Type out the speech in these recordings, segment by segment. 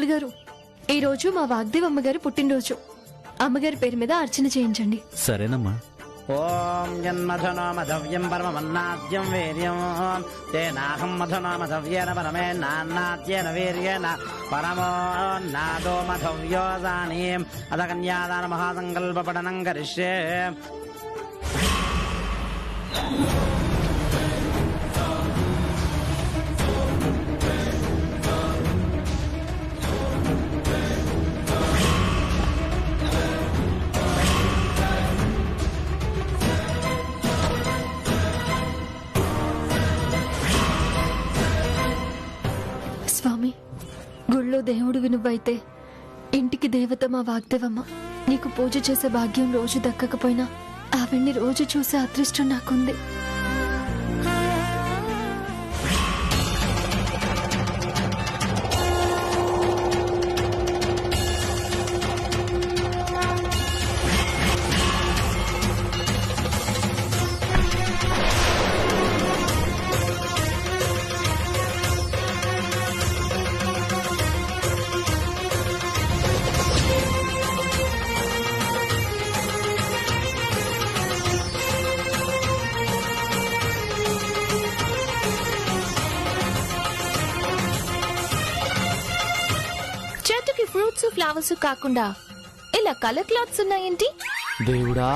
పంతులు గారు, ఈ రోజు మా వాగ్దేవ్ అమ్మగారి పుట్టినరోజు. అమ్మగారి పేరు మీద అర్చన చేయించండి. సరేనమ్మా. ఓం జన్మధునో మధవ్యం పరమమన్నాద్యం వీర్యం తేనాహం మధునో మధవ్యేన పరమే నాన్నాద్యేన వీర్యేణ పరమో నాదో మధవ్యోదానీం అథ కన్యాదాన మహాసంకల్ప పఠనం కరిష్యే. స్వామి, గుళ్ళో దేవుడు వినువైతే ఇంటికి దేవత మా వాగ్దేవమ్మ. నీకు పూజ చేసే భాగ్యం రోజు దక్కకపోయినా ఆవిడ్ని రోజు చూసే అదృష్టం నాకుంది. చెట్టుకి ఫ్రూట్స్ ఫ్లవర్స్ కాకుండా ఇలా కలర్ క్లాత్స్ ఉన్నాయేంటి? దేవుడా,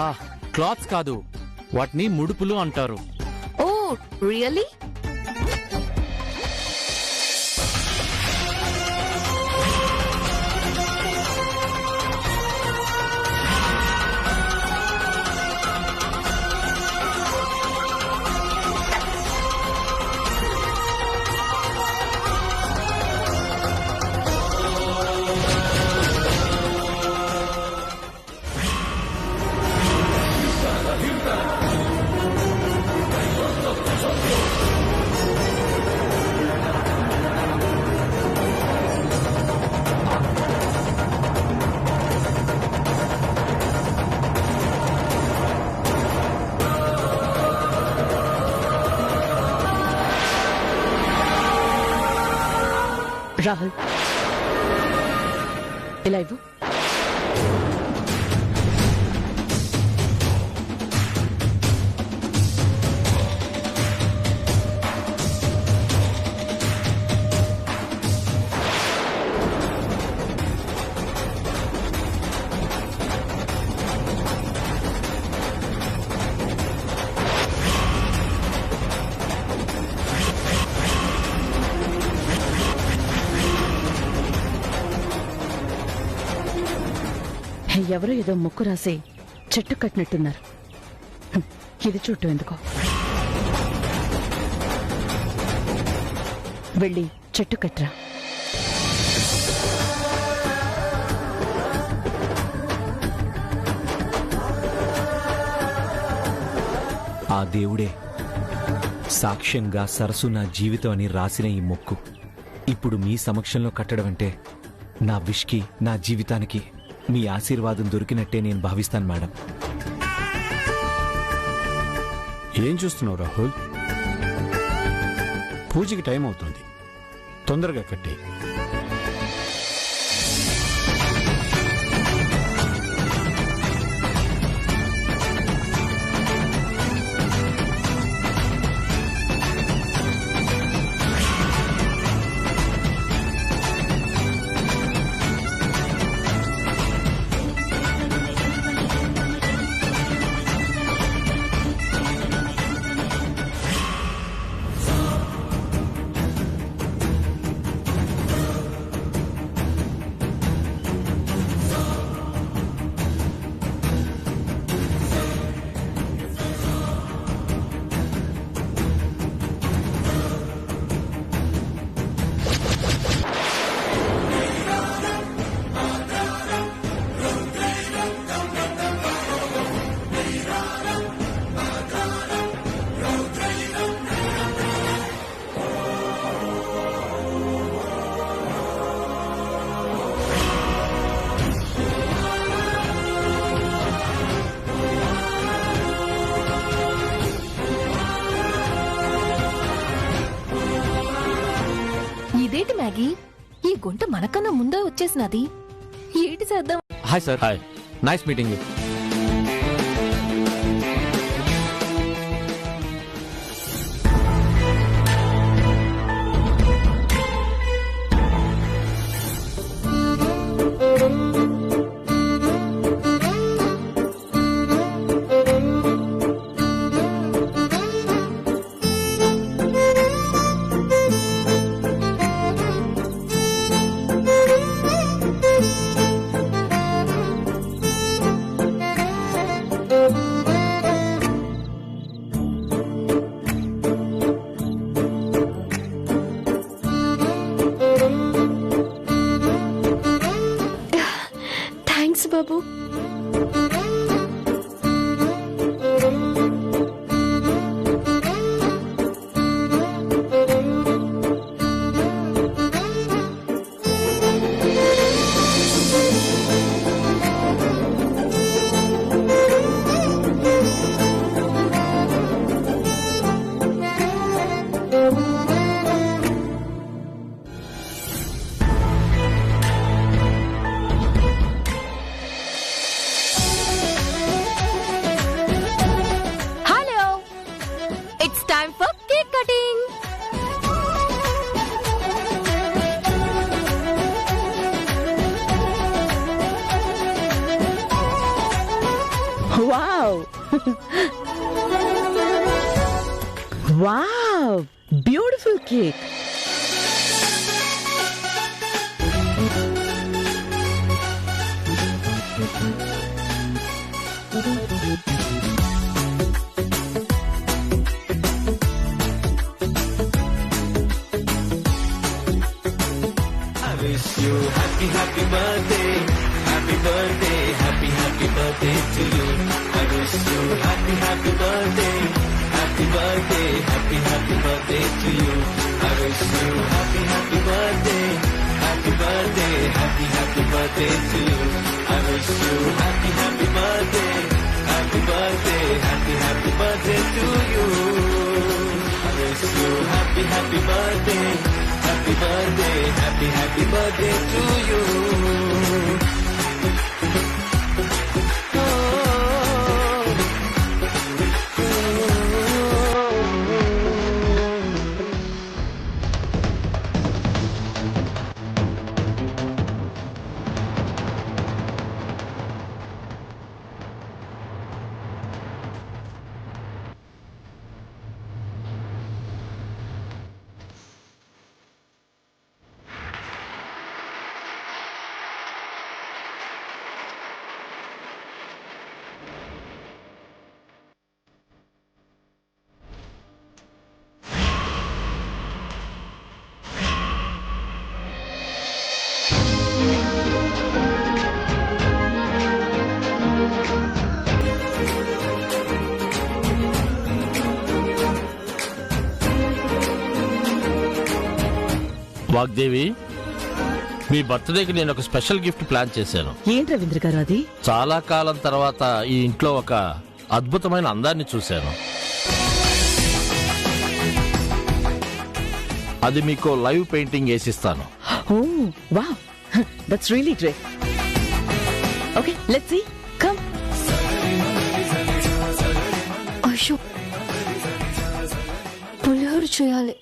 క్లాత్స్ కాదు, వాటిని ముడుపులు అంటారు. ఓ రియల్లీ? రాహుల్, ఇలా ఇవ్వు. ఎవరో ఏదో ముక్కు రాసి చెట్టు కట్టినట్టున్నారు. ఇది చుట్టూ ఎందుకో. వెళ్ళి చెట్టు కట్టరా. ఆ దేవుడే సాక్ష్యంగా సరస్సు నా జీవితం అని రాసిన ఈ మొక్కు ఇప్పుడు మీ సమక్షంలో కట్టడం అంటే నా విష్కి, నా జీవితానికి మీ ఆశీర్వాదం దొరికినట్టే నేను భావిస్తాను మేడం. ఏం చూస్తున్నావు రాహుల్? పూజకి టైం అవుతుంది, తొందరగా కట్టి. ఇదేంటి మ్యాగీ, ఈ గుంట మనకన్నా ముందే వచ్చేసినది. ఏంటి చేద్దాం? Hi sir. Hi, nice meeting you. Thanks బాబు. Hello, it's time for cake cutting. Wow wow, beautiful cake. Vagdevi, మీ బర్త్డేకి నేను ఒక స్పెషల్ గిఫ్ట్ ప్లాన్ చేశాను. ఏంటి రవీంద్ర గారు అది? చాలా కాలం తర్వాత ఈ ఇంట్లో ఒక అద్భుతమైన అందాన్ని చూశాను. అది మీకు లైవ్ పెయింటింగ్ వేసిస్తాను. Oh wow, that's really great. Okay, let's see. Come. అయ్యో, పులిహోర చేయాలి.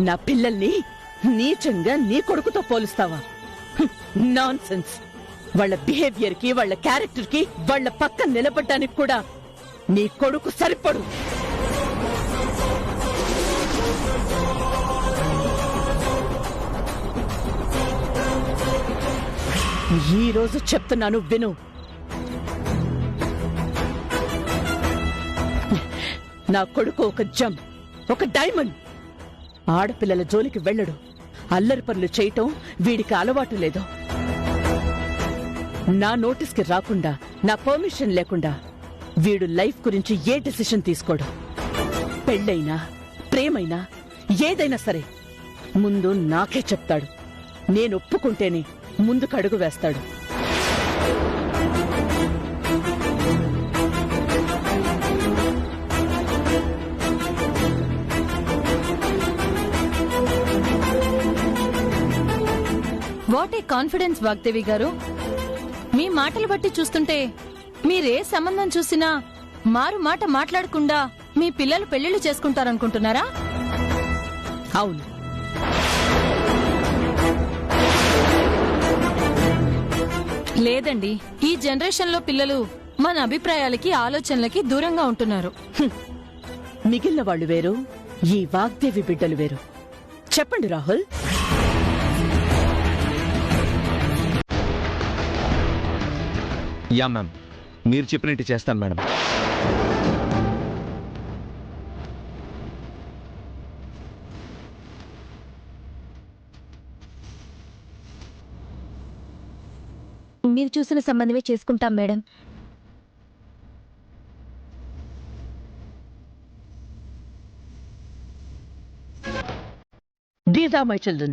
నా పిల్లల్ని నీచంగా నీ కొడుకుతో పోలుస్తావా? Nonsense. వాళ్ళ బిహేవియర్ కి, వాళ్ళ క్యారెక్టర్ కి, వాళ్ళ పక్కన నిలబడ్డానికి కూడా నీ కొడుకు సరిపడు. ఈ రోజు చెప్తున్నాను విను. నా కొడుకు ఒక జమ్, ఒక డైమండ్. ఆడపిల్లల జోలికి వెళ్ళడు. అల్లరి పనులు చేయటం వీడికి అలవాటు లేదు. నా నోటీస్కి రాకుండా, నా పర్మిషన్ లేకుండా వీడు లైఫ్ గురించి ఏ డెసిషన్ తీసుకోడు. పెళ్ళైనా, ప్రేమైనా, ఏదైనా సరే ముందు నాకే చెప్తాడు. నేను ఒప్పుకుంటేనే ముందుకు అడుగు వేస్తాడు. వాట్ ఏ కాన్ఫిడెన్స్ వాగ్దేవి గారు. మీ మాటలు బట్టి చూస్తుంటే మీరే సంబంధం చూసినా మారు మాట మాట్లాడకుండా మీ పిల్లలు పెళ్లిళ్లు చేసుకుంటారనుకుంటున్నారా? అవును. లేదండి, ఈ జనరేషన్ లో పిల్లలు మన అభిప్రాయాలకి, ఆలోచనలకి దూరంగా ఉంటున్నారు. మిగిలిన వాళ్ళు వేరు, ఈ వాగ్దేవి బిడ్డలు వేరు. చెప్పండి రాహుల్. యా మ్యామ్, మీరు చెప్పినట్టు చేస్తాను మేడం. మీరు చూసిన సంబంధమే చేసుకుంటాం madam. These are my children.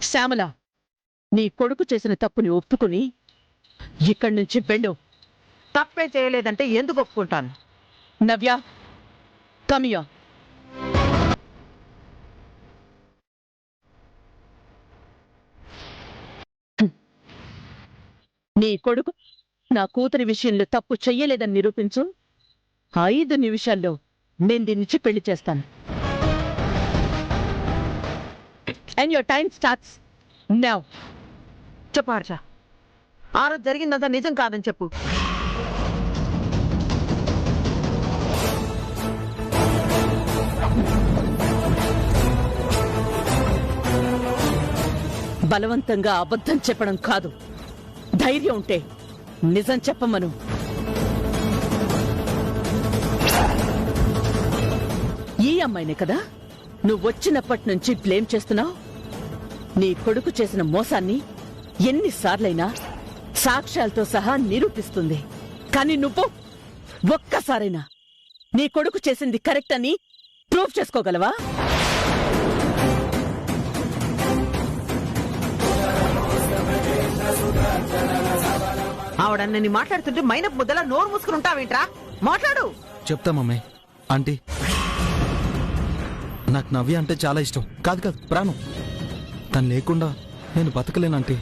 Shyamala, నీ కొడుకు చేసిన తప్పుని ఒప్పుకుని ఇక్కడి నుంచి వెళ్ళు. తప్పే చేయలేదంటే ఎందుకు ఒప్పుకుంటాను? నవ్య, come here. నీ కొడుకు నా కూతురి విషయంలో తప్పు చెయ్యలేదని నిరూపించు. 5 నిమిషాల్లో నేను దీన్నిచ్చి పెళ్లి చేస్తాను. And your time starts now. చెప్పు హర్ష, ఆ రోజు జరిగిందంతా నిజం కాదని చెప్పు. బలవంతంగా అబద్ధం చెప్పడం కాదు. ధైర్యం ఉంటే నిజం చెప్పమను. ఈ అమ్మాయినే కదా నువ్వు వచ్చినప్పటి నుంచి బ్లేమ్ చేస్తున్నావు? నీ కొడుకు చేసిన మోసాన్ని ఎన్నిసార్లైనా సాక్ష్యాలతో సహా నిరూపిస్తుంది. కానీ నువ్వు ఒక్కసారైనా నీ కొడుకు చేసింది కరెక్ట్ అని ప్రూవ్ చేసుకోగలవా? ఆవిడన్నని మాట్లాడుతుంటే మైనపు ముద్దలా నోరు మూసుకుని ఉంటావేంట్రా? మాట్లాడు. చెప్తా మమ్మీ. ఆంటీ, నాకు నవ్య అంటే చాలా ఇష్టం. కాదు కాదు, ప్రాణం. తను లేకుండా నేను బతకలేను ఆంటీ.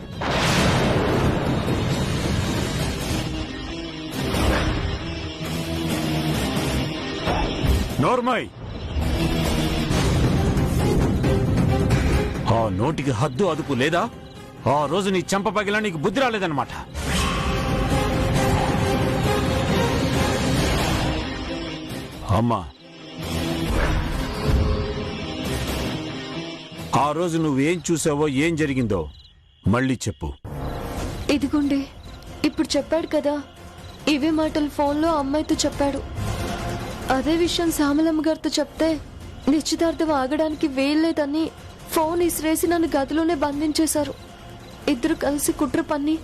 నోర్మయ్, ఆ నోటికి హద్దు అదుపు లేదా? ఆ రోజు నీ చెంప పగిలా నీకు బుద్ధి రాలేదన్నమాట. అమ్మా, ఆ రోజు నువ్వేం చూసావో, ఏం జరిగిందో మళ్ళీ చెప్పు. ఇదిగోండి, ఇప్పుడు చెప్పాడు కదా. ఇవే మాటలు ఫోన్లో అమ్మాయితో చెప్పాడు. అదే విషయం శ్యామలమ్మ గారితో చెప్తే నిశ్చితార్థం ఆగడానికి వేయలేదని ఫోన్ ఇసిరేసి నన్ను గదిలోనే బంధించేశారు. ఇద్దరు కలిసి కుట్ర పన్ని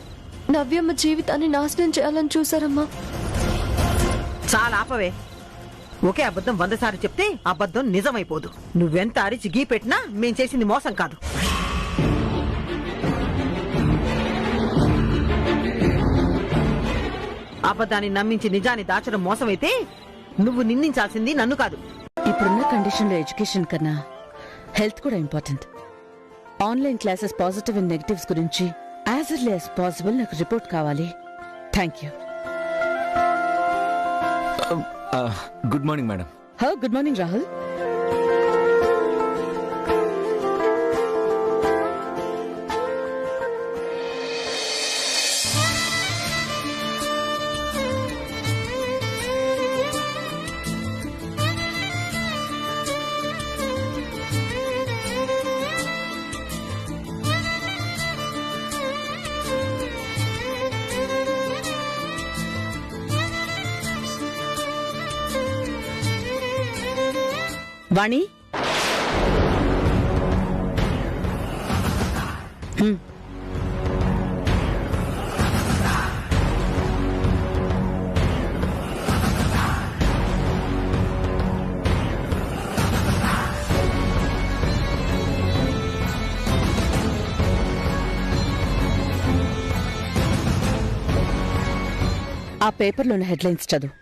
నవ్యమ్మ జీవితాన్ని నాశనం చేయాలని చూశారమ్మా. చాలా ఆపవే. ఒకే అబద్ధం 100 సార్లు చెప్తే అబద్ధం నిజమైపోదు. నువ్వెంత అరిచి గీ పెట్టినా మేం చేసింది మోసం కాదు. అబద్ధాన్ని నమ్మించి నిజాన్ని దాచడం మోసమైతే నువ్వు నిందించాల్సింది నన్ను కాదు. ఇప్పుడున్న కండిషన్ లో ఎడ్యుకేషన్ కన్నా హెల్త్ కూడా important. Online classes positive and negatives గురించి యాజ్ ఎర్లీ యాజ్ పాసిబుల్ నాకు రిపోర్ట్ కావాలి. Thank you. Good morning madam. Good morning Rahul. Vani, ఆ పేపర్లోని హెడ్లైన్స్ చదువు.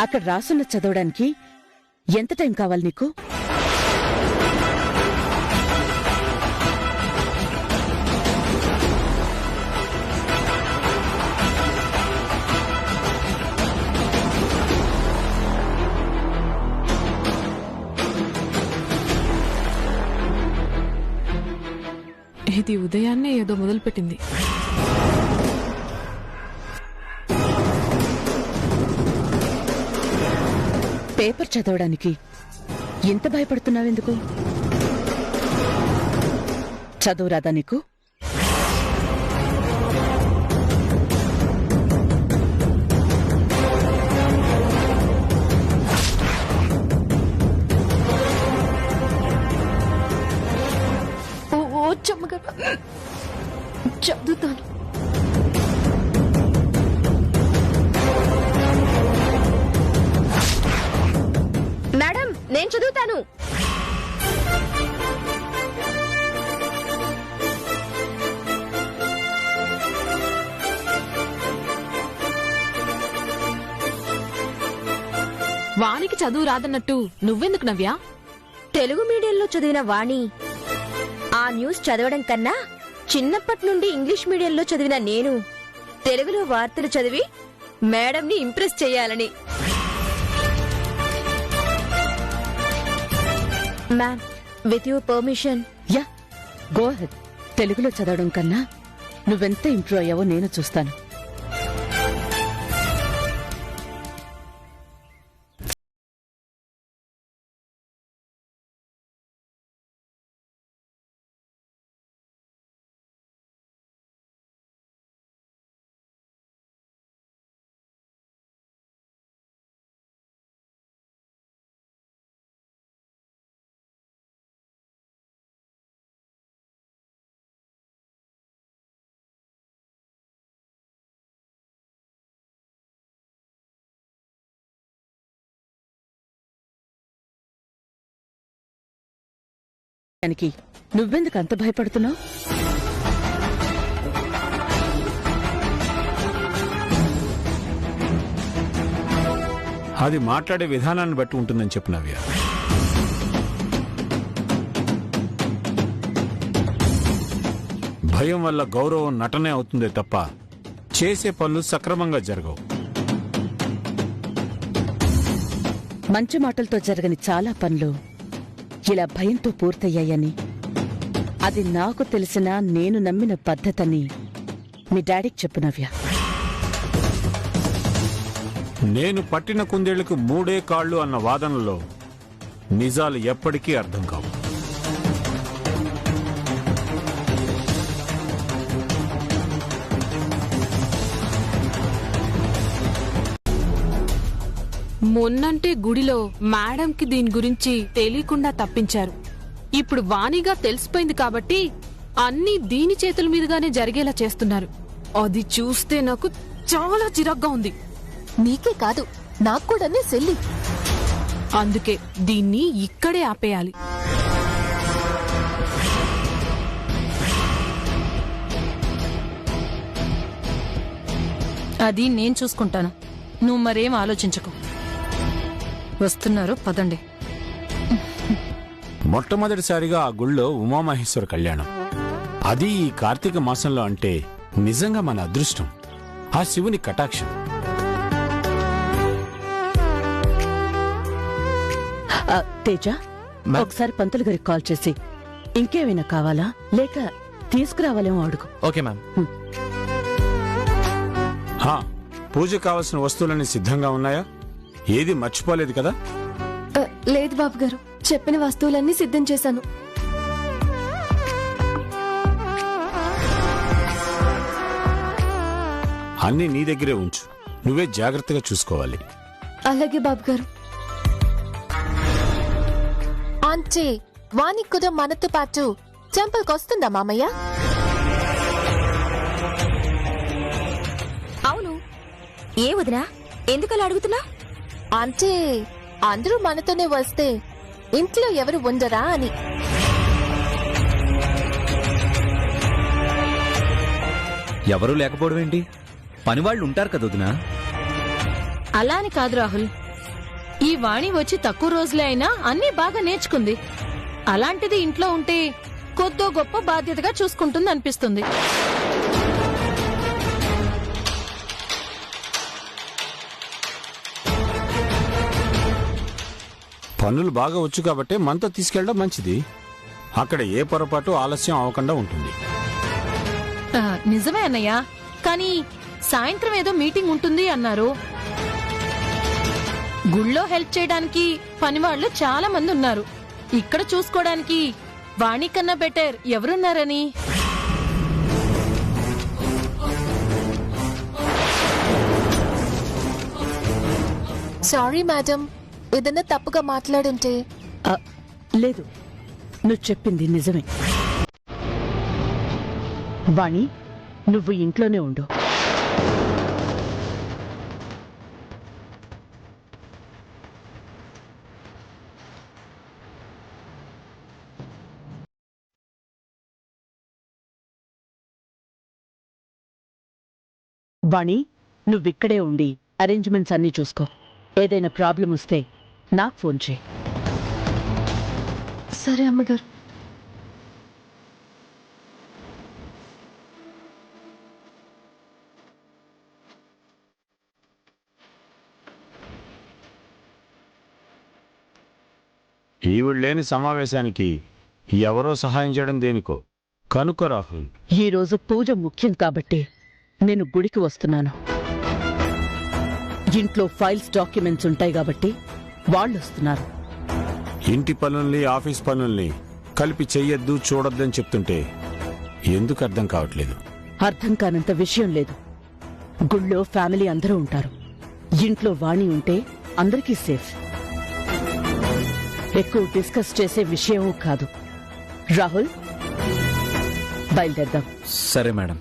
అక్కడ రాసున్న చదవడానికి ఎంత టైం కావాలి నీకు? ఇది ఉదయాన్నే ఏదో మొదలుపెట్టింది. పేపర్ చదవడానికి ఎంత భయపడుతున్నావెందుకు? చదువు రాదా నీకు? చదువుతాను. మేడం, నేను చదువుతాను. వానికి చదువు రాదన్నట్టు నువ్వెందుకు నవ్యా? తెలుగు మీడియంలో చదివిన వాణి ఆ న్యూస్ చదవడం కన్నా చిన్నప్పటి నుండి ఇంగ్లీష్ మీడియంలో చదివిన నేను తెలుగులో వార్తలు చదివి మేడంని ఇంప్రెస్ చెయ్యాలని. Ma'am, with your permission. Yeah, go ahead. తెలుగులో చదవడం కన్నా నువ్వెంత ఇంప్రూవ్ అయ్యావో నేను చూస్తాను. నువ్వెందుకు అంత భయపడుతున్నావు? అది మాట్లాడే విధానాన్ని బట్టి ఉంటుందని చెప్పు నవ్య. భయం వల్ల గౌరవం నటనే అవుతుందే తప్ప చేసే పనులు సక్రమంగా జరగవు. మంచి మాటలతో జరగని చాలా పనులు ఇలా భయంతో పూర్తయ్యాయని, అది నాకు తెలిసిన నేను నమ్మిన పద్ధతని మీ డాడీకి చెప్పు నవ్య. నేను పట్టిన కుందేళ్లకు 3 కాళ్లు అన్న వాదనలో నిజాలు ఎప్పటికీ అర్థం కావు. మొన్నంటే గుడిలో మేడంకి దీని గురించి తెలియకుండా తప్పించారు. ఇప్పుడు వాణిగా తెలిసిపోయింది కాబట్టి అన్నీ దీని చేతుల మీదుగానే జరిగేలా చేస్తున్నారు. అది చూస్తే నాకు చాలా చిరాగ్గా ఉంది. నీకే కాదు నాకు కూడా సెల్లి. అందుకే దీన్ని ఇక్కడే ఆపేయాలి. అది నేను చూసుకుంటాను, నువ్వు మరేం ఆలోచించకు. వస్తున్నారు, పదండి. మొట్టమొదటిసారిగా ఆ గుళ్ళో ఉమామహేశ్వర కళ్యాణం, అది ఈ కార్తీక మాసంలో అంటే నిజంగా మన అదృష్టం, ఆ శివుని కటాక్షం. తేజ, ఒకసారి పంతులు గారికి కాల్ చేసి ఇంకేమైనా కావాలా లేక తీసుకురావాలేమో అడుగు. Okay ma'am. పూజ కావలసిన వస్తువులన్నీ సిద్ధంగా ఉన్నాయా? ఏది మర్చిపోలేదు కదా? లేదు బాబు గారు, చెప్పిన వస్తువులన్నీ సిద్ధం చేశాను. అన్నీ నీ దగ్గరే ఉంచు, నువ్వే జాగ్రత్తగా చూసుకోవాలి. అలాగే బాబు గారు. అంటే వానికి కూడా మనతో పాటు టెంపుల్కి వస్తుందా మామయ్య? అవును. ఏ వదినా, ఎందుకలా అడుగుతున్నా? అంటే అందరూ మనతోనే వస్తే ఇంట్లో ఎవరు ఉండరా అని. ఎవరూ లేకపోవడం ఏంటి? పనివాళ్ళు ఉంటారు కదా వదినా. అలా అని కాదు రాహుల్, ఈ వాణి వచ్చి తక్కువ రోజులే అయినా అన్నీ బాగా నేర్చుకుంది. అలాంటిది ఇంట్లో ఉంటే కొద్దో గొప్ప బాధ్యతగా చూసుకుంటుంది అనిపిస్తుంది. పనులు బాగా వచ్చు కాబట్టి మనతో తీసుకెళ్ళడం మంచిది. అక్కడ ఏ పొరపాటు ఆలస్యం అవ్వకుండా ఉంటుంది. నిజమే అన్నయ్య, కానీ సాయంత్రం ఏదో మీటింగ్ ఉంటుంది అన్నారు. గుళ్ళో హెల్ప్ చేయడానికి పనివాళ్లు చాలా మంది ఉన్నారు. ఇక్కడ చూసుకోవడానికి వాణి కన్నా బెటర్ ఎవరున్నారని. సారీ మేడం, ఏదన్నా తప్పుగా మాట్లాడుంటే. లేదు, నువ్వు చెప్పింది నిజమే. వాణి, నువ్వు ఇంట్లోనే ఉండు. వాణి, నువ్విక్కడే ఉండి అరేంజ్మెంట్స్ అన్నీ చూసుకో. ఏదైనా ప్రాబ్లం వస్తే నాకు ఫోన్ చేయి. సరే అమ్మగారు. ఈవిడ లేని సమావేశానికి ఎవరో సహాయం చేయడం దేనికో కనుక్కో రాహుల్. ఈరోజు పూజ ముఖ్యం కాబట్టి నేను గుడికి వస్తున్నాను. ఇంట్లో ఫైల్స్, డాక్యుమెంట్స్ ఉంటాయి కాబట్టి వాళ్ళు వస్తున్నారు. ఇంటి పనుల్ని ఆఫీస్ పనుల్ని కలిపి చెయ్యొద్దు, చూడొద్దని చెప్తుంటే ఎందుకు అర్థం కావట్లేదు? అర్థం కానంత విషయం లేదు. గుళ్ళో ఫ్యామిలీ అందరూ ఉంటారు. ఇంట్లో వాణి ఉంటే అందరికీ సేఫ్. ఎక్కువ డిస్కస్ చేసే విషయం కాదు. రాహుల్, బయలుదేరదాం. సరే మేడం.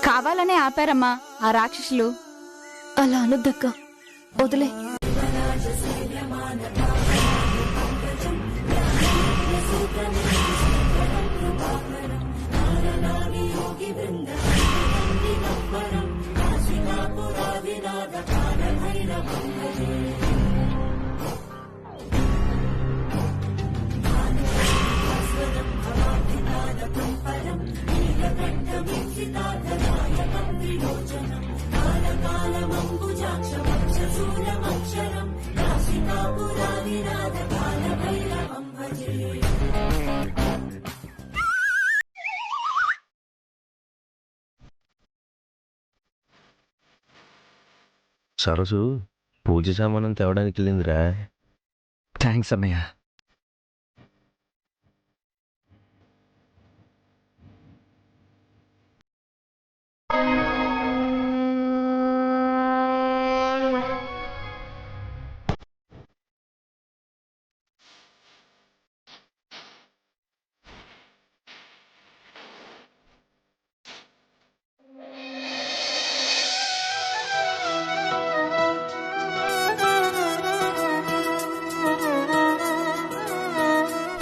కావాలనే ఆపారమ్మా ఆ రాక్షసులు. అలా అనొద్దక్క, వదిలే. సరసు పూజ సామానం తేవడానికి వెళ్ళిందిరా. థ్యాంక్స్ అన్నయ్య.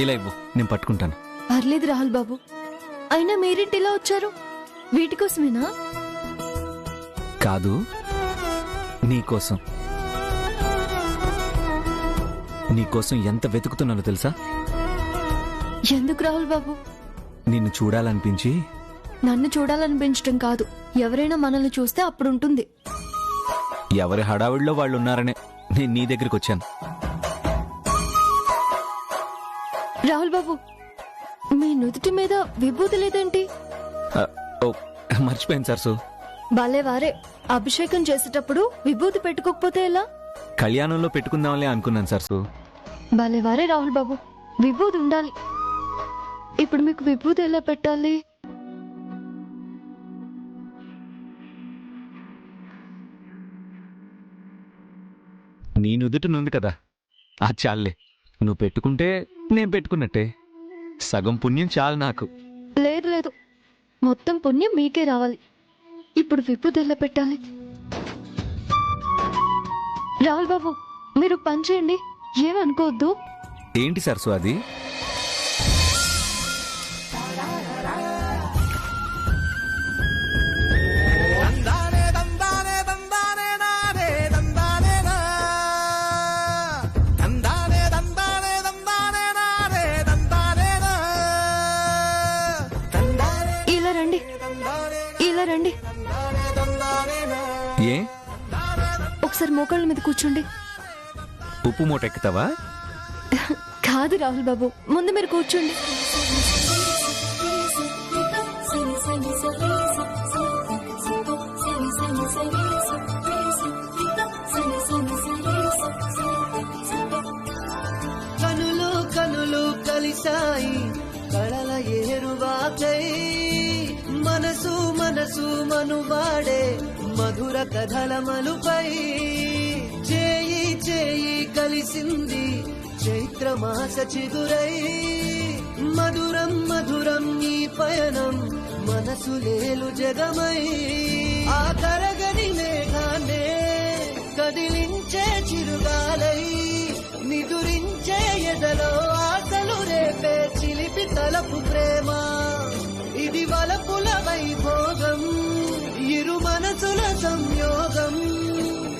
ఇలా ఇవ్వు, నేను పట్టుకుంటాను. పర్లేదు రాహుల్ బాబు, అయినా మీరేంటి ఇలా వచ్చారు? వీటి కోసమేనా? కాదు, నీకోసం. నీకోసం ఎంత వెతుకుతున్నానో తెలుసా? ఎందుకు రాహుల్ బాబు? నిన్ను చూడాలనిపించి. నన్ను చూడాలనిపించడం కాదు, ఎవరైనా మనల్ని చూస్తే అప్పుడు ఉంటుంది. ఎవరి హడావిడిలో వాళ్ళు ఉన్నారనే నేను నీ దగ్గరికి వచ్చాను. రాహుల్ బాబు, మీ నుదుటి మీద విభూతి లేదేంటి? మర్చిపోయాను సరసు. భలే వారే, అభిషేకం చేసేటప్పుడు విభూతి పెట్టుకోకపోతే ఎలా? కళ్యాణంలో పెట్టుకుందాంలే అనుకున్నాను సరసు. భలే వారే రాహుల్ బాబు, విభూతి ఉండాలి. ఇప్పుడు మీకు విభూతి ఎలా పెట్టాలి? నీ నుదుటినుంది కదా, ఆ చాలే. నువ్వు పెట్టుకుంటే నేను పెట్టుకున్నట్టే. సగం పుణ్యం చాలు నాకు. లేదు లేదు, మొత్తం పుణ్యం మీకే రావాలి. ఇప్పుడు విభూతి ఎలా పెట్టాలి? రాహుల్ బాబు, మీరు పని చేయండి, ఏమనుకోవద్దు. ఏంటి సరసు అది? రండి, ఏ ఒకసారి మోకాళ్ళ మీద కూర్చోండి. ఉప్పు మూట ఎక్కుతావా? కాదు రాహుల్ బాబు, ముందు మీరు కూర్చోండి. కనులు కనులు కలిసాయి కళల ఏరువాకై, మనసు మనసు మనువాడే మధుర కథల మలుపై, చేయి చేయి కలిసింది చైత్రమాస చిగురై, మధురం మధురం ఈ పయనం మనసు లేలు జగమై, ఆ కరగని మేఘాన్నే కదిలించే చిరుగాలై, నిదురించే ఎదలో ఆశలు రేపే చిలిపి తలపు ప్రేమ, ఇది వలపుల వైభోగం, ఇరు మనసుల సంయోగం,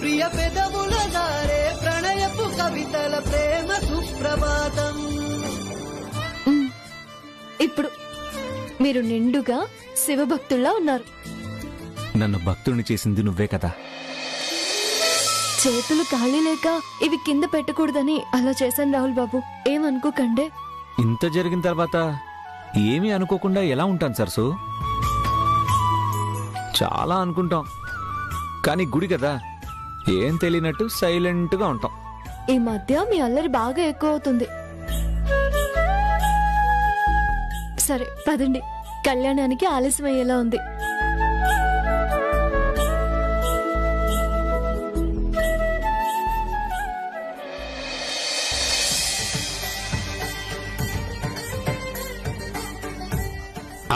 ప్రియ పెదవుల దారే ప్రణయపు కవితల ప్రేమ సుప్రభాతం. ఇప్పుడు మీరు నిండుగా శివభక్తుల్లా ఉన్నారు. నన్ను భక్తుడిని చేసింది నువ్వే కదా. చేతులు ఖాళీ లేక ఇవి కింద పెట్టకూడదని అలా చేశాను రాహుల్ బాబు, ఏమనుకోకండే. ఇంత జరిగిన తర్వాత ఏమీ అనుకోకుండా ఎలా ఉంటాను సరసు? చాలా అనుకుంటాం, కానీ గుడి కదా, ఏం తెలియనట్టు సైలెంట్గా ఉంటాం. ఈ మధ్య మీ అల్లరి బాగా ఎక్కువ అవుతుంది. సరే పదండి, కళ్యాణానికి ఆలస్యం అయ్యేలా ఉంది.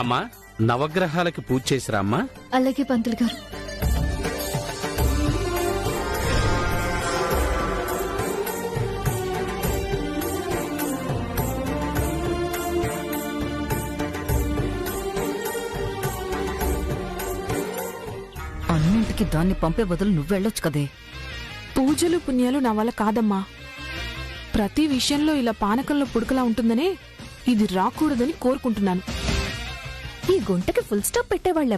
అమ్మా, నవగ్రహాలకి పూజ చేసిరా అమ్మా? అలాగే పంతులు గారు. అన్నింటికి దాన్ని పంపే బదులు నువ్వెళ్ళొచ్చు కదే. పూజలు పుణ్యాలు నా వల్ల కాదమ్మా. ప్రతి విషయంలో ఇలా పానకంలో పుడకలా ఉంటుందనే ఇది రాకూడదని కోరుకుంటున్నాను. ఈ గుంటకి ఫుల్ స్టాప్ పెట్టేవాళ్ళ